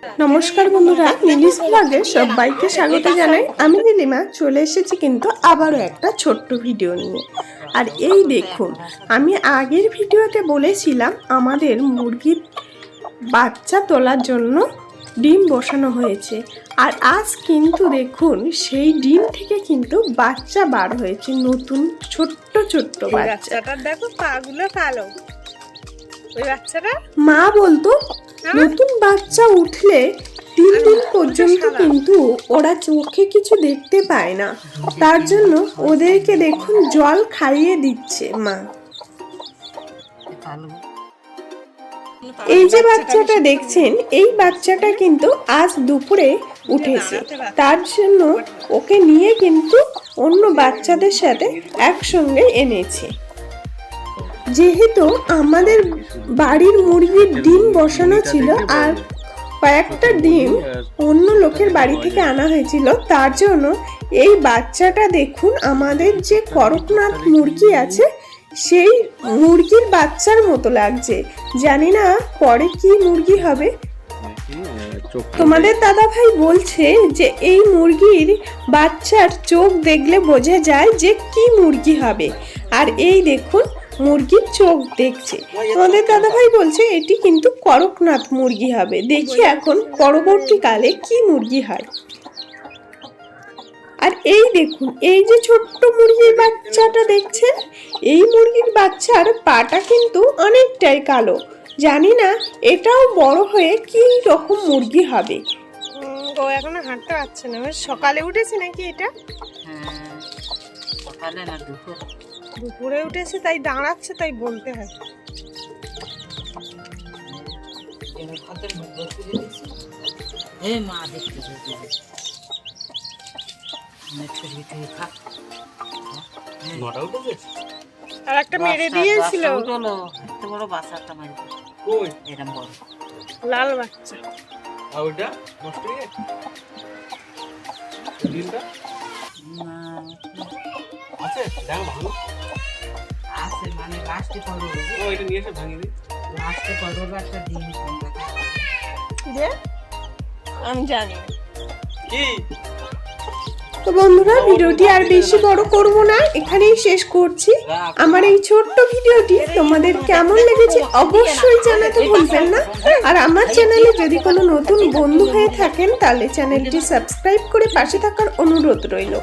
নমস্কার বন্ধুরা, মিলিস ব্লগে সবাইকে স্বাগত জানাই। আমি নীলিমা চলে এসেছি কিন্তু আবারও একটা ছোট্ট ভিডিও নিয়ে। আর এই দেখুন, আমি আগের ভিডিওতে বলেছিলাম আমাদের মুরগির বাচ্চা তোলার জন্য ডিম বসানো হয়েছে। আর আজ কিন্তু দেখুন সেই ডিম থেকে কিন্তু বাচ্চা বার হয়েছে, নতুন ছোট্ট ছোট্ট বাচ্চাটা। দেখো পাগুলো কালো। ওই বাচ্চাটা মা বলতো নতুন বাচ্চা উঠলে 3 দিন পর্যন্ত কিন্তু ওরা চোখে কিছু দেখতে পায় না, তার জন্য ওদেরকে দেখুন জল খাইয়ে দিচ্ছে মা। এই যে বাচ্চাটা দেখছেন, এই বাচ্চাটা কিন্তু আজ দুপুরে উঠেছে, তার জন্য ওকে নিয়ে কিন্তু অন্য বাচ্চাদের সাথে একসঙ্গে এনেছে। যেহেতু আমাদের বাড়ির মুরগির ডিম বসানো ছিল আর কয়েকটা ডিম অন্য লোকের বাড়ি থেকে আনা হয়েছিল, তার জন্য এই বাচ্চাটা দেখুন আমাদের যে করকনাথ মুরগি আছে সেই মুরগির বাচ্চার মতো লাগছে। জানি না পরে কি মুরগি হবে। তোমাদের দাদা ভাই বলছে যে এই মুরগির বাচ্চার চোখ দেখলে বোঝা যায় যে কি মুরগি হবে। আর এই দেখুন মুরগির চোখ দেখছে। তোমাদের দাদা ভাই বলছে এটি কিন্তু করকনাথ মুরগি হবে। দেখি এখন পরবর্তীকালে কি মুরগি হয়। আর এই দেখুন, এই যে ছোট্ট মুরগির বাচ্চাটা দেখছেন, এই মুরগির বাচ্চার পাটা কিন্তু অনেকটাই কালো। জানি না এটাও বড় হয়ে কি রকম মুরগি হবে। ও এখনো হাঁটতে পারছে না। সকালে উঠেছে নাকি এটা? সকালে না দুপুরে উঠেছে, তাই দাঁড়াচ্ছে, তাই বলতে হয়। মা দেখতে আর একটা মেরে দিয়েছিল, এত বড় বাচ্চাটা মারি এরকম বড় লাল বাচ্চা। ওটা নষ্ট হয়ে গেছে ডিমটা আছে, দেখো ভালো আছে, মানে লাস্টে পড়বে। ও এটা নিয়ে এসে ভাঙিয়ে দিই, লাস্টে পড়বে একটা ডিম যে আমি জানি কি। তো বন্ধুরা, ভিডিওটি আর বেশি বড় করব না, এখানেই শেষ করছি। আমার এই ছোট্ট ভিডিওটি তোমাদের কেমন লেগেছে অবশ্যই জানাতে ভুলবেন না। আর আমার চ্যানেলে যদি কোনো নতুন বন্ধু হয়ে থাকেন তাহলে চ্যানেলটি সাবস্ক্রাইব করে পাশে থাকার অনুরোধ রইল।